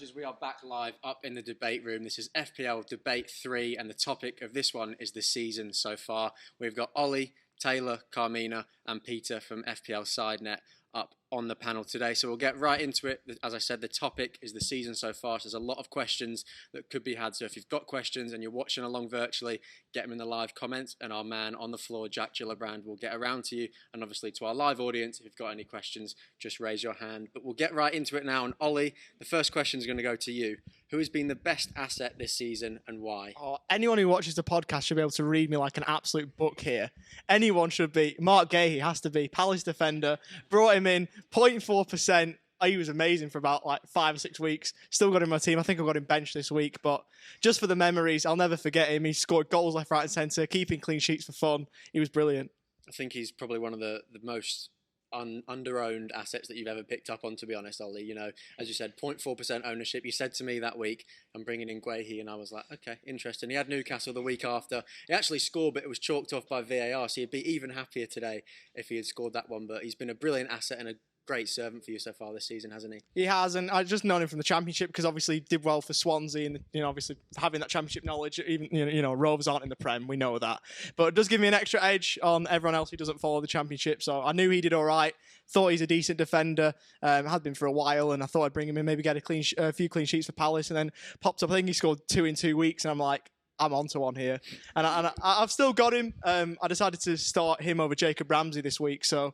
judges, we are back live up in the debate room. This is FPL Debate 3, and the topic of this one is the season so far. We've got Ollie, Taylor, Carmina, and Peter from FPL SideNet up on the panel today. So we'll get right into it. As I said, the topic is the season so far. So there's a lot of questions that could be had. So if you've got questions and you're watching along virtually, get them in the live comments, and our man on the floor, Jack Gillibrand, will get around to you. And obviously to our live audience, if you've got any questions, just raise your hand. But we'll get right into it now. And Ollie, the first question is going to go to you. Who has been the best asset this season and why? Oh, anyone who watches the podcast should be able to read me like an absolute book here. Anyone should be. Mark Gahey has to be. Palace defender. Brought him in. 0.4%. He was amazing for about 5 or 6 weeks. Still got him in my team. I think I've got him benched this week. But just for the memories, I'll never forget him. He scored goals left, right and centre, keeping clean sheets for fun. He was brilliant. I think he's probably one of the most under-owned assets that you've ever picked up on, to be honest, Ollie. You know, as you said, 0.4% ownership. You said to me that week, I'm bringing in Guehi, and I was like, okay, interesting. He had Newcastle the week after. He actually scored, but it was chalked off by VAR, so he'd be even happier today if he had scored that one. But he's been a brilliant asset and a great servant for you so far this season, hasn't he? He has, and I've just known him from the Championship because obviously he did well for Swansea, and obviously having that Championship knowledge, even Rovers aren't in the Prem, we know that, but it does give me an extra edge on everyone else who doesn't follow the Championship. So I knew he did all right. Thought he's a decent defender, had been for a while, and I thought I'd bring him in, maybe get a few clean sheets for Palace, and then popped up. I think he scored 2 in 2 weeks, and I'm like, I'm onto one here, and I've still got him. I decided to start him over Jacob Ramsey this week, so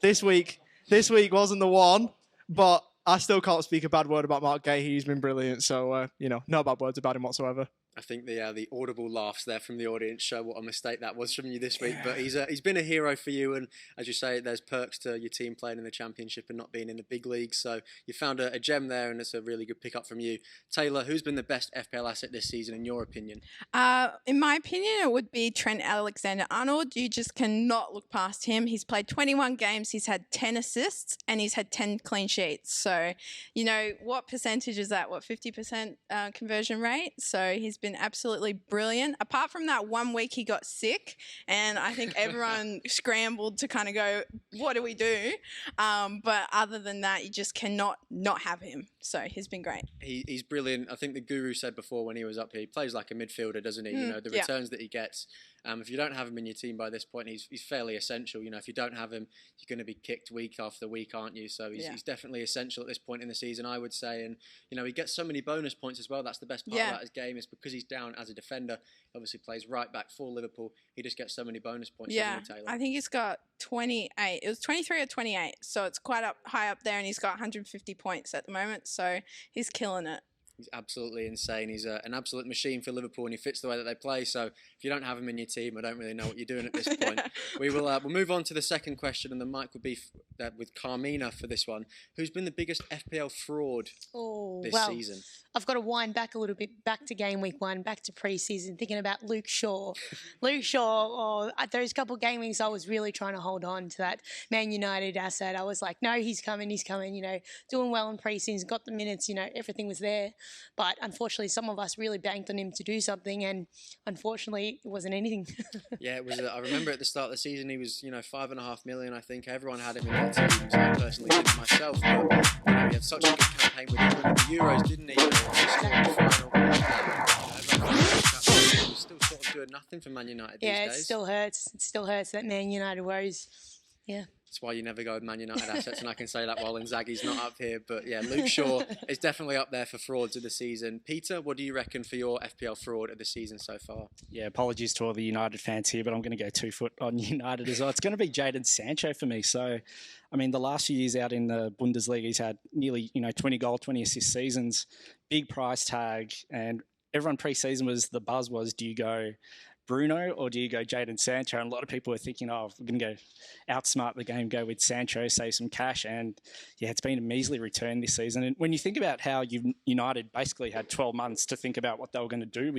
this week wasn't the one, but I still can't speak a bad word about Mark Gahey. He's been brilliant, so no bad words about him whatsoever. I think the audible laughs there from the audience show what a mistake that was from you this week. But he's been a hero for you, and as you say, there's perks to your team playing in the Championship and not being in the big leagues. So you found a gem there, and it's a really good pickup from you. Taylor, who's been the best FPL asset this season in your opinion? In my opinion, it would be Trent Alexander-Arnold. You just cannot look past him. He's played 21 games. He's had 10 assists, and he's had 10 clean sheets. So, what percentage is that? 50% conversion rate? So he's been absolutely brilliant. Apart from that 1 week he got sick, and I think everyone scrambled to kind of go, what do we do? But other than that, you just cannot not have him. So he's been great. He's brilliant. I think the Guru said before when he was up here, he plays like a midfielder, doesn't he? The returns that he gets. If you don't have him in your team by this point, he's fairly essential. If you don't have him, you're going to be kicked week after week, aren't you? So he's definitely essential at this point in the season, I would say. And, he gets so many bonus points as well. That's the best part about his game, is because he's down as a defender. He obviously plays right back for Liverpool. He just gets so many bonus points. Yeah, Taylor. I think he's got 28. It was 23 or 28. So it's quite high up there, and he's got 150 points at the moment. So he's killing it. He's absolutely insane. He's an absolute machine for Liverpool, and he fits the way that they play. So if you don't have him in your team, I don't really know what you're doing at this point. We'll move on to the second question, and the mic will be with Carmina for this one. Who's been the biggest FPL fraud this season? I've got to wind back a little bit, back to game week 1, back to pre-season, thinking about Luke Shaw. Those couple of game weeks, I was really trying to hold on to that Man United asset. I was like, no, he's coming, doing well in pre-season, got the minutes, everything was there. But unfortunately, some of us really banked on him to do something, and unfortunately, it wasn't anything. Yeah, it was. I remember at the start of the season, he was, 5.5 million. I think everyone had him in their team. So I personally didn't myself, but he had such a good campaign with England at the Euros, didn't he? He was still sort of doing nothing for Man United these days. Yeah, it still hurts. It still hurts, that Man United woes. Yeah. That's why you never go with Man United assets, and I can say that while Inzaghi's not up here. But yeah, Luke Shaw is definitely up there for frauds of the season. Peter, what do you reckon for your FPL fraud of the season so far? Yeah, apologies to all the United fans here, but I'm going to go 2 foot on United as well. It's going to be Jadon Sancho for me. So, the last few years out in the Bundesliga, he's had nearly, 20 goal, 20 assist seasons, big price tag, and everyone pre-season the buzz was, do you go Bruno or do you go Jadon Sancho? And a lot of people were thinking, we're going to go outsmart the game, go with Sancho, save some cash. And yeah, it's been a measly return this season. And when you think about how United basically had 12 months to think about what they were going to do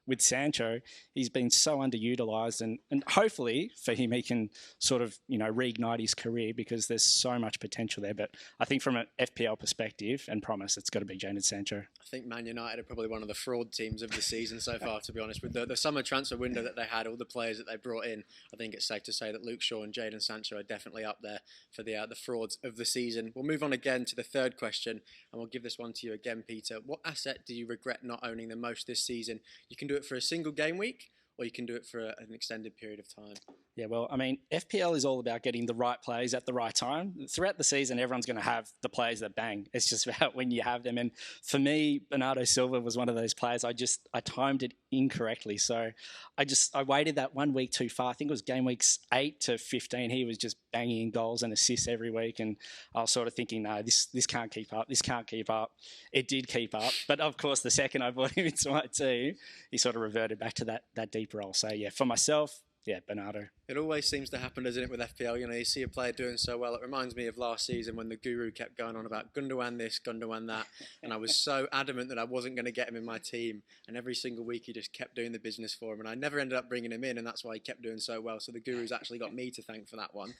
with Sancho, he's been so underutilised, and hopefully for him, he can sort of, reignite his career because there's so much potential there. But I think from an FPL perspective and promise, it's got to be Jadon Sancho. I think Man United are probably one of the fraud teams of the season so far, to be honest. With the summer transfer window that they had, all the players that they brought in, I think it's safe to say that Luke Shaw and Jadon Sancho are definitely up there for the frauds of the season. We'll move on again to the third question, and we'll give this one to you again, Peter. What asset do you regret not owning the most this season? You can do it for a single game week, or you can do it for an extended period of time. Yeah, well, I mean, FPL is all about getting the right players at the right time. Throughout the season, everyone's going to have the players that bang. It's just about when you have them. And for me, Bernardo Silva was one of those players. I timed it incorrectly. So I waited that 1 week too far. I think it was game weeks 8 to 15. He was just banging in goals and assists every week. And I was sort of thinking, no, this can't keep up. This can't keep up. It did keep up. But of course, the second I brought him into my team, he sort of reverted back to that deep role. So yeah, for myself, yeah, Bernardo. It always seems to happen, doesn't it, with FPL? You see a player doing so well. It reminds me of last season when the guru kept going on about Gundogan this, Gundogan that. And I was so adamant that I wasn't going to get him in my team. And every single week he just kept doing the business for him. And I never ended up bringing him in, and that's why he kept doing so well. So the guru's actually got me to thank for that one.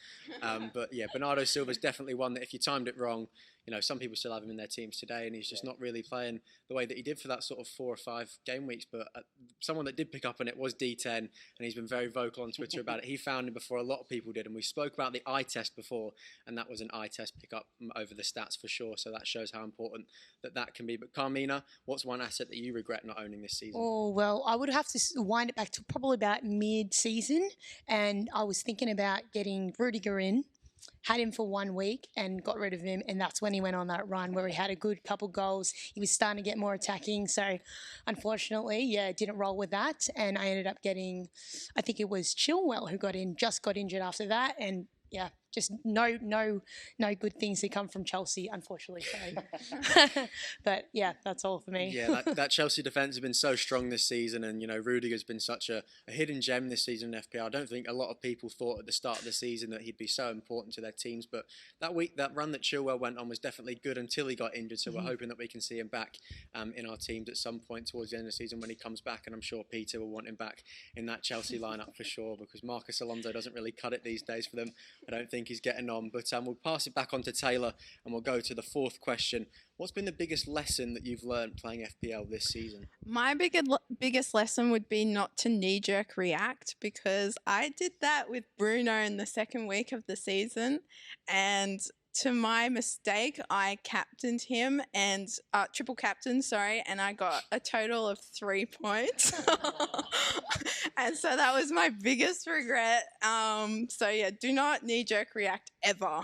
But yeah, Bernardo Silva's definitely one that if you timed it wrong, some people still have him in their teams today, and he's just not really playing the way that he did for that sort of 4 or 5 game weeks. But someone that did pick up on it was D10, and he's been very vocal on Twitter about it. He found him before a lot of people did, and we spoke about the eye test before, and that was an eye test pickup over the stats for sure. So that shows how important that can be. But Carmina, what's one asset that you regret not owning this season? Oh, well, I would have to wind it back to probably about mid-season, and I was thinking about getting Rudiger in. Had him for 1 week and got rid of him, and that's when he went on that run where he had a good couple goals. He was starting to get more attacking, so unfortunately, yeah, didn't roll with that, and I ended up getting, I think it was Chilwell who got injured after that, and yeah, just no good things that come from Chelsea, unfortunately. So. But yeah, that's all for me. Yeah, that Chelsea defence has been so strong this season, and Rudiger's been such a hidden gem this season in FPL. I don't think a lot of people thought at the start of the season that he'd be so important to their teams, but that run that Chilwell went on was definitely good until he got injured. So we're hoping that we can see him back in our teams at some point towards the end of the season when he comes back, and I'm sure Peter will want him back in that Chelsea lineup for sure, because Marcus Alonso doesn't really cut it these days for them. I don't think he's getting on, but we'll pass it back on to Taylor, and we'll go to the fourth question. What's been the biggest lesson that you've learned playing FPL this season? My biggest lesson would be not to knee-jerk react, because I did that with Bruno in the second week of the season, and to my mistake, I captained him and triple captained, and I got a total of 3 points. And so that was my biggest regret. So yeah, do not knee-jerk react ever.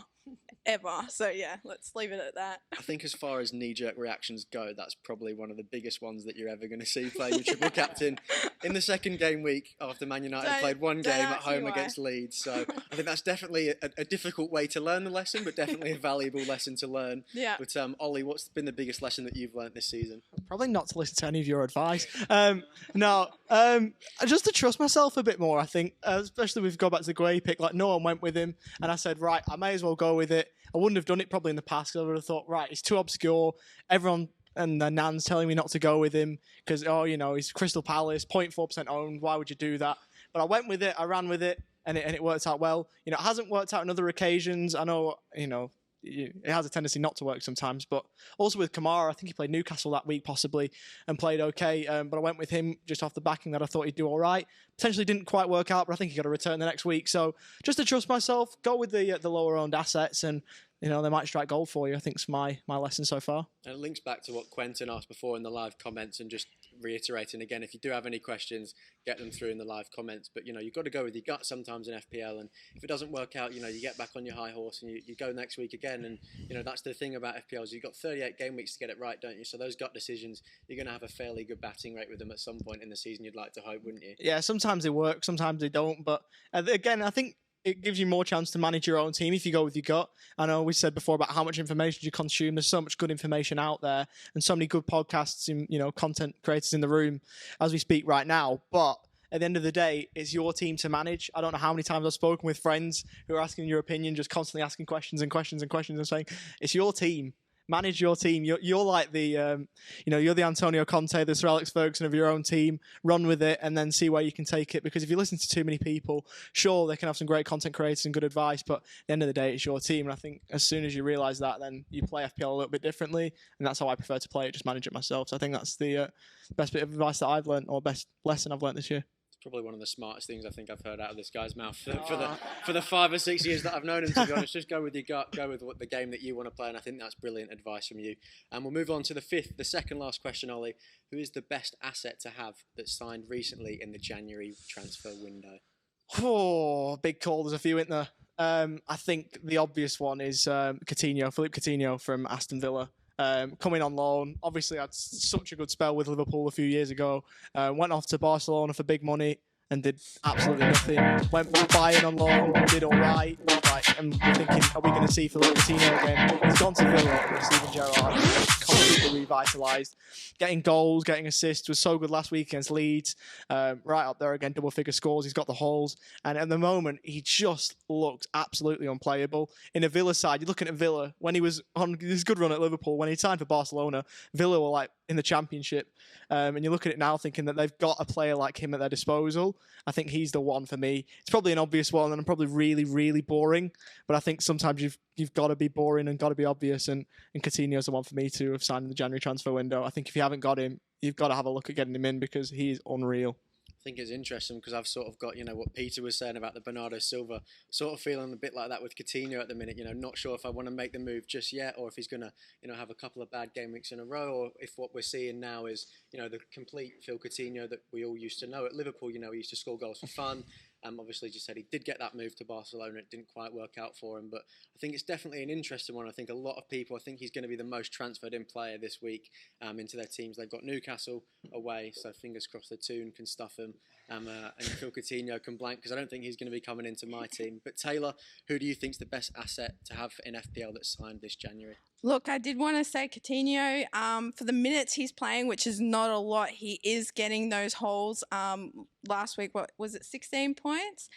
So yeah, let's leave it at that. I think as far as knee-jerk reactions go, that's probably one of the biggest ones that you're ever going to see playing with triple captain in the second game week after Man United played one game at home against Leeds. So I think that's definitely a difficult way to learn the lesson, but definitely a valuable lesson to learn. Yeah. But Ollie, what's been the biggest lesson that you've learned this season? Probably not to listen to any of your advice. Just to trust myself a bit more, I think, especially with go back to the Guay pick, like no one went with him, and I said, right, I may as well go with it. I wouldn't have done it probably in the past, because I would have thought, right, it's too obscure. Everyone and their nan's telling me not to go with him because, he's Crystal Palace, 0.4% owned. Why would you do that? But I went with it. I ran with it, and it worked out well. It hasn't worked out on other occasions. I know, it has a tendency not to work sometimes, but also with Kamara, I think he played Newcastle that week possibly and played okay, but I went with him just off the backing that I thought he'd do all right. Potentially didn't quite work out, but I think he got a return the next week. So just to trust myself, go with the lower owned assets, and they might strike gold for you. I think it's my lesson so far. And it links back to what Quentin asked before in the live comments, and just reiterating again, if you do have any questions, get them through in the live comments. But you've got to go with your gut sometimes in FPL, and if it doesn't work out, you get back on your high horse and you go next week again. And that's the thing about FPL, is you've got 38 game weeks to get it right, don't you? So those gut decisions, you're going to have a fairly good batting rate with them at some point in the season, you'd like to hope, wouldn't you? Yeah, sometimes they work, sometimes they don't, but again, I think it gives you more chance to manage your own team if you go with your gut. I know we said before about how much information you consume. There's so much good information out there, and so many good podcasts and content creators in the room as we speak right now. But at the end of the day, it's your team to manage. I don't know how many times I've spoken with friends who are asking your opinion, just constantly asking questions and saying, it's your team. Manage your team. You're like the, you're the Antonio Conte, the Sir Alex Ferguson of your own team. Run with it and then see where you can take it. Because if you listen to too many people, sure, they can have some great content creators and good advice, but at the end of the day, it's your team. And I think as soon as you realise that, then you play FPL a little bit differently. And that's how I prefer to play it, just manage it myself. So I think that's the best bit of advice that I've learned, or best lesson I've learned this year. Probably one of the smartest things I think I've heard out of this guy's mouth for the 5 or 6 years that I've known him, to be honest. Just go with your gut, go with the game that you want to play, and I think that's brilliant advice from you. And we'll move on to the second last question, Ollie. Who is the best asset to have that's signed recently in the January transfer window? Oh, big call. There's a few, isn't there? I think the obvious one is Philippe Coutinho from Aston Villa. Coming on loan, obviously had such a good spell with Liverpool a few years ago. Went off to Barcelona for big money and did absolutely nothing. Went Bayern on loan, did all right. And we're thinking, are we going to see Philippe Coutinho again? He's gone to Villa with Steven Gerrard, completely revitalised. Getting goals, getting assists, was so good last week against Leeds. Right up there again, double-figure scores. He's got the holes. And at the moment, he just looked absolutely unplayable. In a Villa side, you're looking at Villa, when he was on this good run at Liverpool, when he signed for Barcelona, Villa were like in the Championship. And you look at it now thinking that they've got a player like him at their disposal. I think he's the one for me. It's probably an obvious one, and I'm probably really, really boring. But I think sometimes you've got to be boring and got to be obvious, and Coutinho's the one for me to have signed in the January transfer window. I think if you haven't got him, you've got to have a look at getting him in because he's unreal. I think it's interesting because I've sort of got, what Peter was saying about the Bernardo Silva, sort of feeling a bit like that with Coutinho at the minute, not sure if I want to make the move just yet or if he's going to, have a couple of bad game weeks in a row, or if what we're seeing now is, the complete Phil Coutinho that we all used to know at Liverpool. He used to score goals for fun. Obviously, just said he did get that move to Barcelona. It didn't quite work out for him, but I think it's definitely an interesting one. I think a lot of people, I think he's going to be the most transferred in player this week into their teams. They've got Newcastle away, so fingers crossed the Toon can stuff him and Phil Coutinho can blank, because I don't think he's going to be coming into my team. But Taylor, who do you think's the best asset to have in FPL that's signed this January? Look, I did want to say Coutinho, for the minutes he's playing, which is not a lot, he is getting those holes. Last week, what was it, 16 points?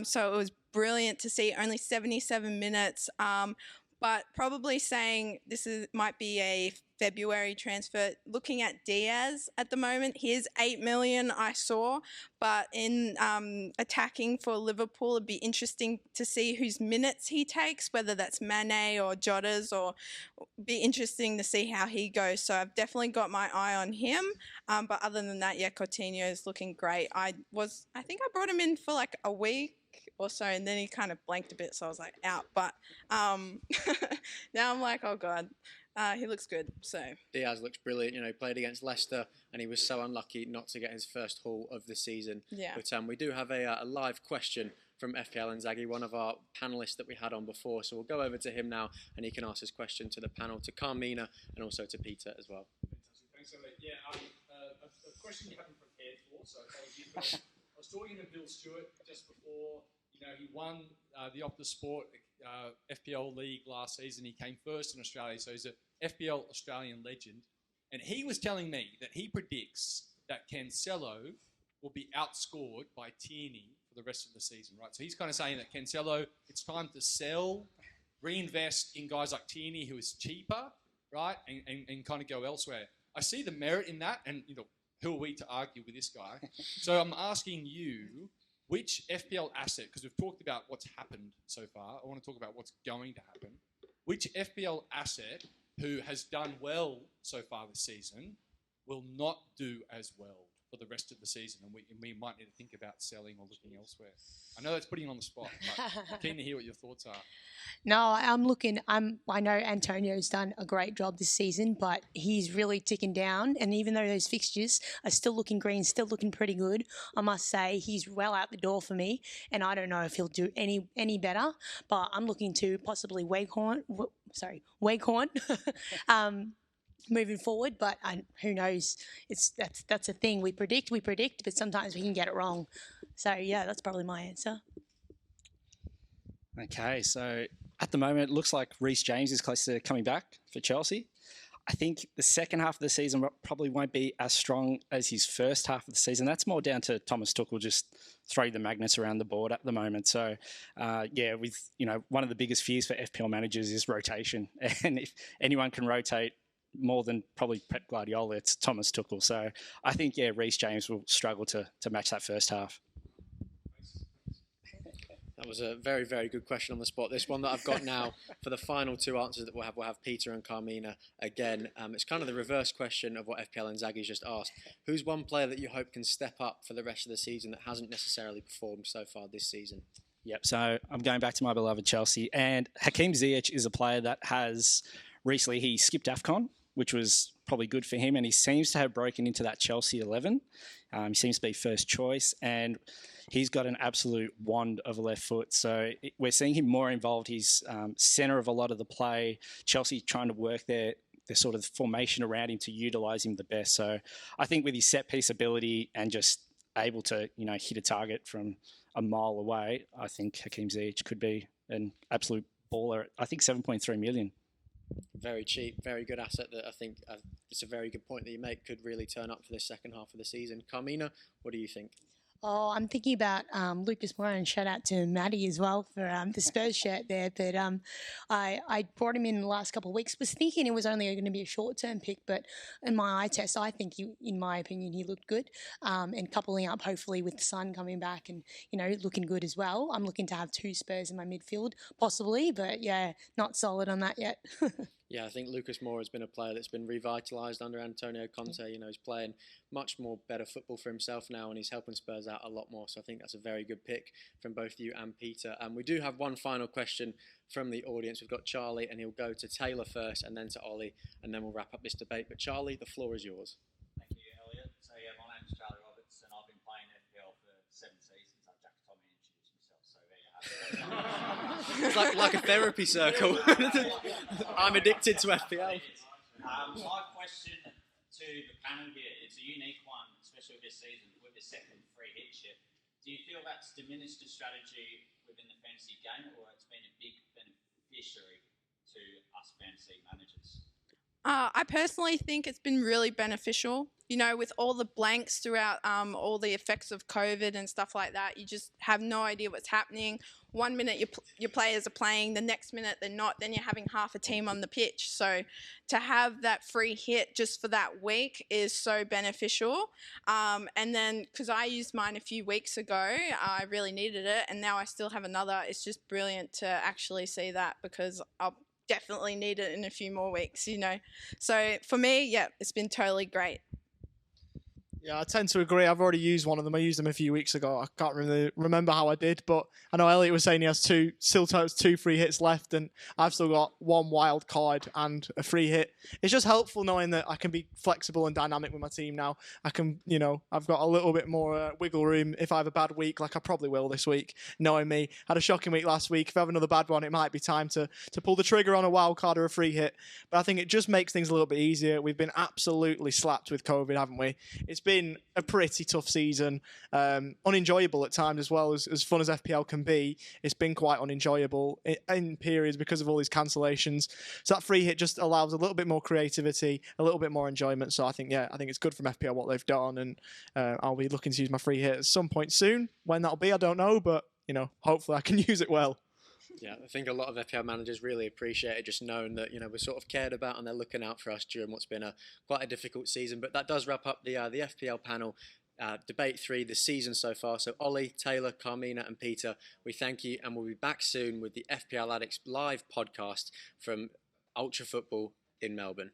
So it was brilliant to see, only 77 minutes. But probably saying might be a February transfer. Looking at Diaz at the moment, he is 8 million, I saw. But in attacking for Liverpool, it'd be interesting to see whose minutes he takes, whether that's Mane or Jota's, or be interesting to see how he goes. So I've definitely got my eye on him. But other than that, Coutinho is looking great. I think I brought him in for like a week or so, and then he kind of blanked a bit, so I was like out. But now I'm like, oh god, he looks good. So Diaz looks brilliant. He played against Leicester and he was so unlucky not to get his first haul of the season. Yeah. But we do have a live question from FPL and Zaggy, one of our panelists that we had on before. So we'll go over to him now and he can ask his question to the panel, to Carmina and also to Peter as well. Thanks, Elliot. Yeah, a question you haven't prepared for, so apologies. I was talking to Bill Stewart just before. He won the Optus Sport FPL League last season. He came first in Australia, so he's a FPL Australian legend. And he was telling me that he predicts that Cancelo will be outscored by Tierney for the rest of the season, right? So he's kind of saying that Cancelo, it's time to sell, reinvest in guys like Tierney, who is cheaper, right? And kind of go elsewhere. I see the merit in that, and who are we to argue with this guy? So I'm asking you, which FPL asset, because we've talked about what's happened so far, I want to talk about what's going to happen. Which FPL asset who has done well so far this season will not do as well for the rest of the season, and we might need to think about selling or looking elsewhere? I know that's putting you on the spot, but I'm keen to hear what your thoughts are. No, I know Antonio's done a great job this season, but he's really ticking down. And even though those fixtures are still looking green, still looking pretty good, I must say he's well out the door for me. And I don't know if he'll do any better, but I'm looking to possibly Waghorn, moving forward. But who knows? That's a thing. We predict, but sometimes we can get it wrong. So yeah, that's probably my answer. Okay, so at the moment, it looks like Reece James is close to coming back for Chelsea. I think the second half of the season probably won't be as strong as his first half of the season. That's more down to Thomas Tuchel just throwing the magnets around the board at the moment. So, with one of the biggest fears for FPL managers is rotation, and if anyone can rotate more than probably Pep Guardiola, it's Thomas Tuchel. So I think Reece James will struggle to match that first half. That was a very, very good question on the spot. This one that I've got now for the final two answers that we'll have Peter and Carmina again. It's kind of the reverse question of what FPL Inzaghi's just asked. Who's one player that you hope can step up for the rest of the season that hasn't necessarily performed so far this season? Yep, so I'm going back to my beloved Chelsea. And Hakim Ziyech is a player that has recently, he skipped AFCON, which was probably good for him. And he seems to have broken into that Chelsea 11. He seems to be first choice. And he's got an absolute wand of a left foot. So we're seeing him more involved. He's centre of a lot of the play. Chelsea trying to work their sort of formation around him to utilise him the best. So I think with his set-piece ability and just able to, hit a target from a mile away, I think Hakim Ziyech could be an absolute baller. I think 7.3 million. Very cheap, very good asset that I think it's a very good point that you make, could really turn up for the second half of the season. Carmina, what do you think? Oh, I'm thinking about Lucas Moura, and shout out to Maddie as well for the Spurs shirt there. But I brought him in the last couple of weeks. Was thinking it was only going to be a short-term pick, but in my eye test, I think in my opinion, he looked good. And coupling up hopefully with the Sun coming back and looking good as well. I'm looking to have two Spurs in my midfield possibly, but yeah, not solid on that yet. Yeah, I think Lucas Moura has been a player that's been revitalised under Antonio Conte. He's playing much more better football for himself now, and he's helping Spurs out a lot more. So I think that's a very good pick from both you and Peter. And we do have one final question from the audience. We've got Charlie, and he'll go to Taylor first, and then to Ollie, and then we'll wrap up this debate. But Charlie, the floor is yours. Thank you, Elliot. So yeah, my name's Charlie Roberts, and I've been playing FPL for 7 seasons. I've Jack Tommy introduced himself, so there you have it. It's like a therapy circle. I'm addicted to FPL. My question to the panel here is a unique one, especially this season with the second free hit shift. Do you feel that's diminished the strategy within the fantasy game, or it's been a big beneficiary to us fantasy managers? I personally think it's been really beneficial. With all the blanks throughout all the effects of COVID and stuff like that, you just have no idea what's happening. 1 minute your players are playing, the next minute they're not, then you're having half a team on the pitch. So to have that free hit just for that week is so beneficial. And then, because I used mine a few weeks ago, I really needed it, and now I still have another. It's just brilliant to actually see that, because I'll definitely need it in a few more weeks, So for me, yeah, it's been totally great. Yeah, I tend to agree. I've already used one of them. I used them a few weeks ago. I can't really remember how I did, but I know Elliot was saying he has still has 2 free hits left, and I've still got 1 wild card and a free hit. It's just helpful knowing that I can be flexible and dynamic with my team now. I can, I've got a little bit more wiggle room if I have a bad week, like I probably will this week, knowing me. Had a shocking week last week. If I have another bad one, it might be time to pull the trigger on a wild card or a free hit. But I think it just makes things a little bit easier. We've been absolutely slapped with COVID, haven't we? It's been a pretty tough season, unenjoyable at times as well. As fun as FPL can be, it's been quite unenjoyable in periods because of all these cancellations. So that free hit just allows a little bit more creativity, a little bit more enjoyment. So I think it's good from FPL what they've done, and I'll be looking to use my free hit at some point soon. When that'll be, I don't know, but hopefully I can use it well. Yeah, I think a lot of FPL managers really appreciate it, just knowing that we're sort of cared about and they're looking out for us during what's been quite a difficult season. But that does wrap up the FPL panel. Debate 3, the season so far. So Ollie, Taylor, Carmina and Peter, we thank you, and we'll be back soon with the FPL Addicts live podcast from Ultra Football in Melbourne.